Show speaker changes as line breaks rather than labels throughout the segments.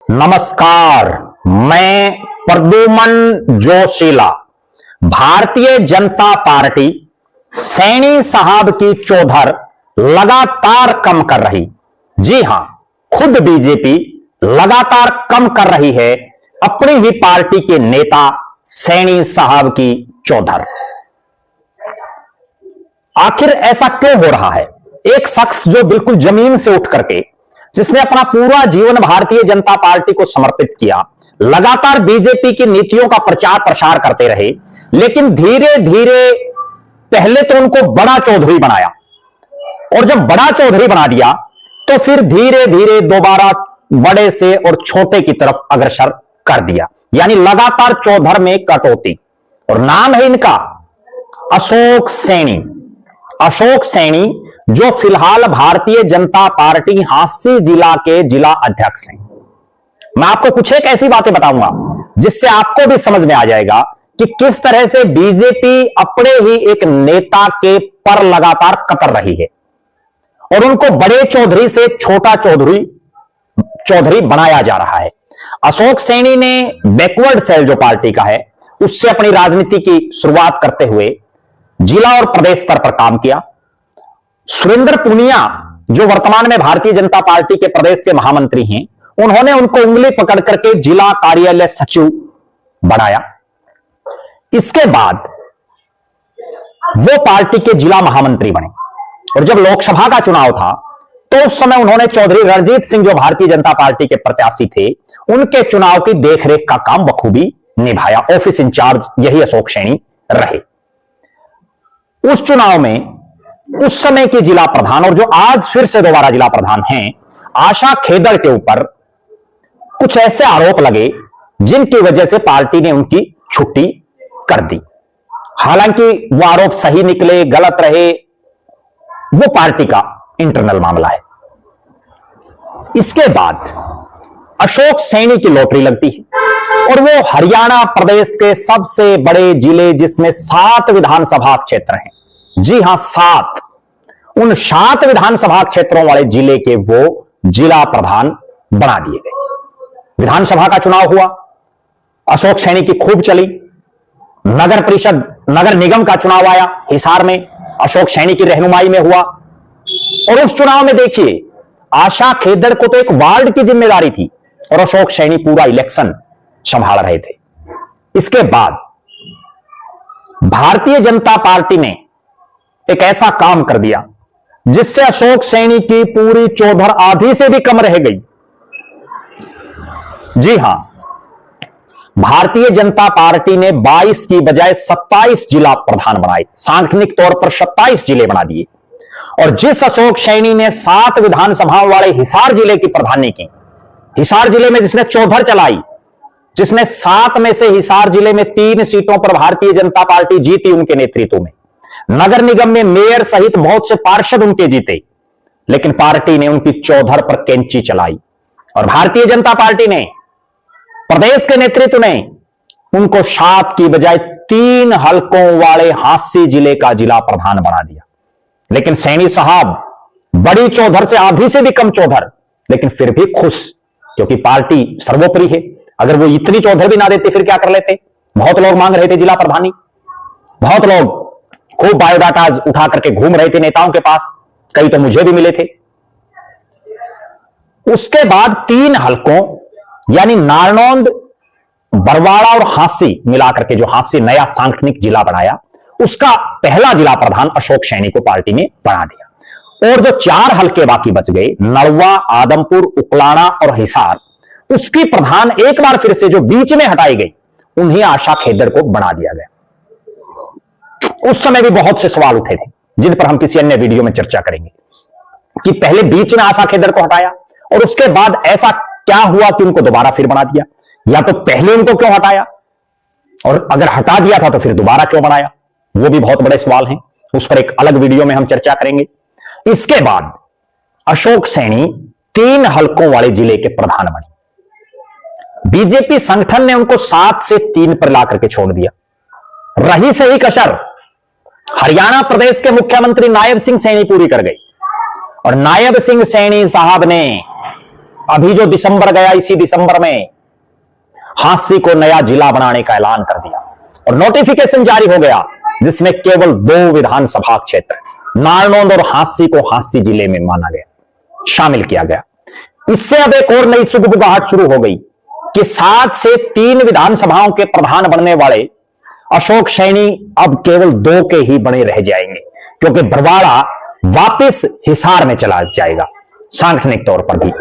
नमस्कार, मैं प्रद्युमन जोशीला। भारतीय जनता पार्टी सैनी साहब की चौधर लगातार कम कर रही। जी हां, खुद बीजेपी लगातार कम कर रही है अपनी ही पार्टी के नेता सैनी साहब की चौधर। आखिर ऐसा क्यों हो रहा है? एक शख्स जो बिल्कुल जमीन से उठ करके, जिसने अपना पूरा जीवन भारतीय जनता पार्टी को समर्पित किया, लगातार बीजेपी की नीतियों का प्रचार प्रसार करते रहे, लेकिन धीरे धीरे पहले तो उनको बड़ा चौधरी बनाया, और जब बड़ा चौधरी बना दिया तो फिर धीरे धीरे दोबारा बड़े से और छोटे की तरफ अग्रसर कर दिया। यानी लगातार चौधर में कटौती। और नाम है इनका अशोक सैनी। अशोक सैनी जो फिलहाल भारतीय जनता पार्टी हांसी जिला के जिला अध्यक्ष हैं। मैं आपको कुछ एक ऐसी बातें बताऊंगा जिससे आपको भी समझ में आ जाएगा कि किस तरह से बीजेपी अपने ही एक नेता के पर लगातार कतर रही है और उनको बड़े चौधरी से छोटा चौधरी बनाया जा रहा है। अशोक सैनी ने बैकवर्ड सेल जो पार्टी का है उससे अपनी राजनीति की शुरुआत करते हुए जिला और प्रदेश स्तर पर काम किया। सुरेंद्र पुनिया जो वर्तमान में भारतीय जनता पार्टी के प्रदेश के महामंत्री हैं, उन्होंने उनको उंगली पकड़ करके जिला कार्यालय सचिव बनाया। इसके बाद वो पार्टी के जिला महामंत्री बने और जब लोकसभा का चुनाव था तो उस समय उन्होंने चौधरी रणजीत सिंह जो भारतीय जनता पार्टी के प्रत्याशी थे, उनके चुनाव की देखरेख का काम बखूबी निभाया। ऑफिस इंचार्ज यही अशोक सैनी रहे। उस चुनाव में उस समय की जिला प्रधान और जो आज फिर से दोबारा जिला प्रधान हैं, आशा खेदड़ के ऊपर कुछ ऐसे आरोप लगे जिनकी वजह से पार्टी ने उनकी छुट्टी कर दी। हालांकि वो आरोप सही निकले, गलत रहे, वो पार्टी का इंटरनल मामला है। इसके बाद अशोक सैनी की लॉटरी लगती है और वो हरियाणा प्रदेश के सबसे बड़े जिले जिसमें 7 विधानसभा क्षेत्र हैं, जी हां 7, उन 7 विधानसभा क्षेत्रों वाले जिले के वो जिला प्रधान बना दिए गए। विधानसभा का चुनाव हुआ, अशोक सैनी की खूब चली। नगर परिषद, नगर निगम का चुनाव आया हिसार में, अशोक सैनी की रहनुमाई में हुआ। और उस चुनाव में देखिए, आशा खेदड़ को तो एक वार्ड की जिम्मेदारी थी और अशोक सैनी पूरा इलेक्शन संभाल रहे थे। इसके बाद भारतीय जनता पार्टी ने एक ऐसा काम कर दिया जिससे अशोक सैनी की पूरी चौधर आधी से भी कम रह गई। जी हां, भारतीय जनता पार्टी ने 22 की बजाय 27 जिला प्रधान बनाए, सांगठनिक तौर पर 27 जिले बना दिए। और जिस अशोक सैनी ने 7 विधानसभाओं वाले हिसार जिले की प्रधानी की, हिसार जिले में जिसने चौधर चलाई, जिसने 7 में से हिसार जिले में 3 सीटों पर भारतीय जनता पार्टी जीती उनके नेतृत्व में, नगर निगम में मेयर सहित बहुत से पार्षद उनके जीते, लेकिन पार्टी ने उनकी चौधर पर कैंची चलाई और भारतीय जनता पार्टी ने, प्रदेश के नेतृत्व ने उनको 7 की बजाय 3 हलकों वाले हांसी जिले का जिला प्रधान बना दिया। लेकिन सैनी साहब बड़ी चौधर से आधी से भी कम चौधर, लेकिन फिर भी खुश, क्योंकि पार्टी सर्वोपरि है। अगर वो इतनी चौधर भी ना देते फिर क्या कर लेते? बहुत लोग मांग रहे थे जिला प्रधानी, बहुत लोग खूब बायोडाटाज उठा करके घूम रहे थे नेताओं के पास, कई तो मुझे भी मिले थे। उसके बाद 3 हलकों यानी नारनौंद, बरवाड़ा और हांसी मिलाकर के जो हांसी नया सांगठनिक जिला बनाया, उसका पहला जिला प्रधान अशोक सैनी को पार्टी ने बना दिया। और जो 4 हलके बाकी बच गए, नड़वा, आदमपुर, उकलाना और हिसार, उसकी प्रधान एक बार फिर से जो बीच में हटाई गई, उन्हें आशा खेदड़ को बना दिया गया। उस समय भी बहुत से सवाल उठे थे जिन पर हम किसी अन्य वीडियो में चर्चा करेंगे कि पहले बीच में आशा खेदड़ को हटाया और उसके बाद ऐसा क्या हुआ कि उनको दोबारा फिर बना दिया, या तो पहले उनको क्यों हटाया और अगर हटा दिया था तो फिर दोबारा क्यों बनाया, वो भी बहुत बड़े सवाल हैं। उस पर एक अलग वीडियो में हम चर्चा करेंगे। इसके बाद अशोक सैनी 3 हलकों वाले जिले के प्रधान बने। बीजेपी संगठन ने उनको 7 से 3 पर लाकर के छोड़ दिया। रही सही कसर हरियाणा प्रदेश के मुख्यमंत्री नायब सिंह सैनी पूरी कर गई और नायब सिंह सैनी साहब ने अभी जो दिसंबर गया, इसी दिसंबर में हांसी को नया जिला बनाने का ऐलान कर दिया और नोटिफिकेशन जारी हो गया, जिसमें केवल 2 विधानसभा क्षेत्र नारनौंद और हांसी को हांसी जिले में माना गया, शामिल किया गया। इससे अब एक और नई सुगबुगाहट शुरू हो गई कि 7 से 3 विधानसभाओं के प्रधान बनने वाले अशोक सैनी अब केवल 2 के ही बने रह जाएंगे, क्योंकि बरवाड़ा वापस हिसार में चला जाएगा सांगठनिक तौर पर भी।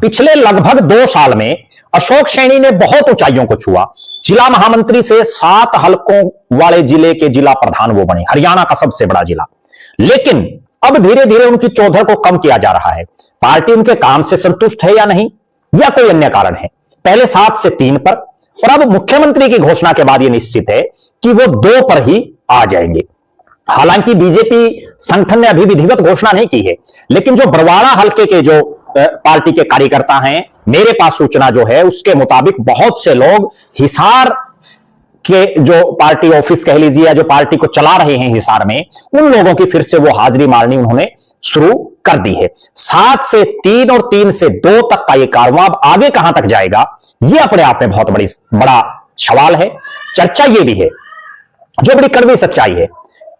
पिछले लगभग 2 साल में अशोक सैनी ने बहुत ऊंचाइयों को छुआ। जिला महामंत्री से 7 हलकों वाले जिले के जिला प्रधान वो बने, हरियाणा का सबसे बड़ा जिला। लेकिन अब धीरे धीरे उनकी चौधर को कम किया जा रहा है। पार्टी उनके काम से संतुष्ट है या नहीं, या कोई अन्य कारण है। पहले 7 से 3 पर, और अब मुख्यमंत्री की घोषणा के बाद यह निश्चित है कि वो 2 पर ही आ जाएंगे। हालांकि बीजेपी संगठन ने अभी विधिवत घोषणा नहीं की है, लेकिन जो बरवाड़ा हल्के के जो पार्टी के कार्यकर्ता हैं, मेरे पास सूचना जो है उसके मुताबिक बहुत से लोग हिसार के जो पार्टी ऑफिस कह लीजिए या जो पार्टी को चला रहे हैं हिसार में, उन लोगों की फिर से वो हाजिरी मारनी उन्होंने शुरू कर दी है। 7 से 3 और 3 से 2 तक का ये कारवां अब आगे कहां तक जाएगा, ये अपने आप में बहुत बड़ा सवाल है। चर्चा ये भी है, जो बड़ी कड़वी सच्चाई है,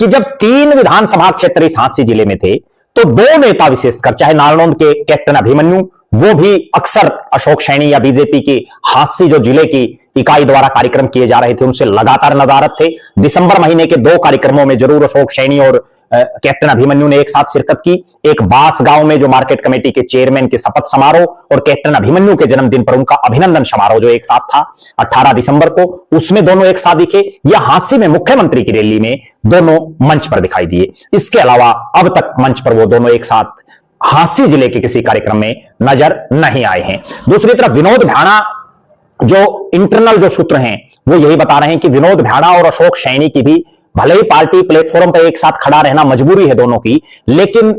कि जब 3 विधानसभा क्षेत्र इस हांसी जिले में थे तो 2 नेता विशेषकर, चाहे नारनौंद के कैप्टन अभिमन्यु, वो भी अक्सर अशोक सैनी या बीजेपी की हांसी जो जिले की इकाई द्वारा कार्यक्रम किए जा रहे थे उनसे लगातार नदारद थे। दिसंबर महीने के 2 कार्यक्रमों में जरूर अशोक सैनी और कैप्टन अभिमन्यु ने एक साथ शिरकत की। एक बास गांव में जो मार्केट कमेटी के चेयरमैन के शपथ समारोह और कैप्टन अभिमन्यु के जन्मदिन पर उनका अभिनंदन समारोह जो एक साथ था 18 दिसंबर को, उसमें दोनों एक साथ दिखे। या हांसी में मुख्यमंत्री की रैली में दोनों मंच पर दिखाई दिए। इसके अलावा अब तक मंच पर वो दोनों एक साथ हांसी जिले के किसी कार्यक्रम में नजर नहीं आए हैं। दूसरी तरफ विनोद भ्याणा, जो इंटरनल जो सूत्र हैं वो यही बता रहे हैं कि विनोद भ्याणा और अशोक सैनी की भी भले ही पार्टी प्लेटफॉर्म पर एक साथ खड़ा रहना मजबूरी है दोनों की, लेकिन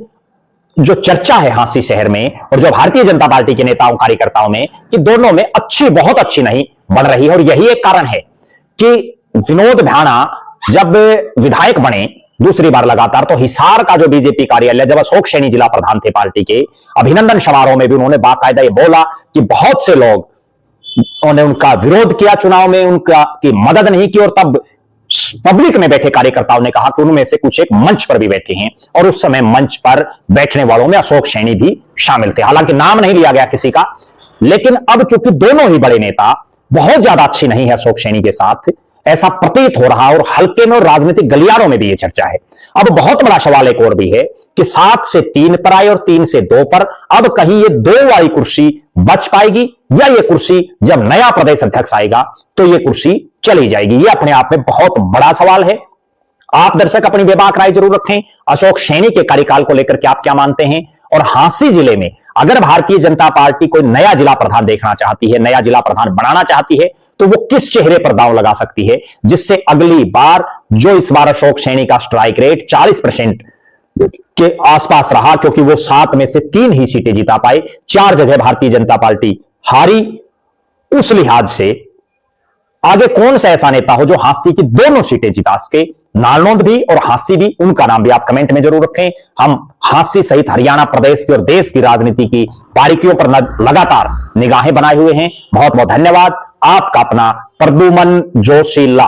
जो चर्चा है हांसी शहर में और जो भारतीय जनता पार्टी के नेताओं कार्यकर्ताओं में, कि दोनों में अच्छी, बहुत अच्छी नहीं बन रही है। और यही एक कारण है कि विनोद भ्याणा जब विधायक बने दूसरी बार लगातार, तो हिसार का जो बीजेपी कार्यालय, जब अशोक सैनी जिला प्रधान थे पार्टी के, अभिनंदन समारोह में भी उन्होंने बाकायदा ये बोला कि बहुत से लोग उन्होंने उनका विरोध किया चुनाव में, उनका की मदद नहीं की, और तब पब्लिक में बैठे कार्यकर्ताओं ने कहा कि उनमें से कुछ एक मंच पर भी बैठे हैं, और उस समय मंच पर बैठने वालों में अशोक सैनी भी शामिल थे। हालांकि नाम नहीं लिया गया किसी का, लेकिन अब चूंकि दोनों ही बड़े नेता बहुत ज्यादा अच्छी नहीं है अशोक सैनी के साथ, ऐसा प्रतीत हो रहा, और हल्के में और राजनीतिक गलियारों में भी यह चर्चा है। अब बहुत बड़ा सवाल एक और भी है कि 7 से 3 पर आए और 3 से 2 पर, अब कहीं ये 2 वाली कुर्सी बच पाएगी, या ये कुर्सी जब नया प्रदेश अध्यक्ष आएगा तो ये कुर्सी चली जाएगी। ये अपने आप में बहुत बड़ा सवाल है। आप दर्शक अपनी बेबाक राय जरूर रखें। अशोक सैनी के कार्यकाल को लेकर के आप क्या मानते हैं, और हांसी जिले में अगर भारतीय जनता पार्टी कोई नया जिला प्रधान देखना चाहती है, नया जिला प्रधान बनाना चाहती है, तो वो किस चेहरे पर दांव लगा सकती है, जिससे अगली बार, जो इस बार अशोक सैनी का स्ट्राइक रेट 40% के आसपास रहा, क्योंकि वो 7 में से 3 ही सीटें जिता पाए, 4 जगह भारतीय जनता पार्टी हारी, उस लिहाज से आगे कौन सा ऐसा नेता हो जो हांसी की दोनों सीटें जिता सके, नारनौंद भी और हांसी भी, उनका नाम भी आप कमेंट में जरूर रखें। हम हांसी सहित हरियाणा प्रदेश की और देश की राजनीति की बारीकियों पर लगातार निगाहें बनाए हुए हैं। बहुत बहुत धन्यवाद। आपका अपना प्रद्युमन जोशीला।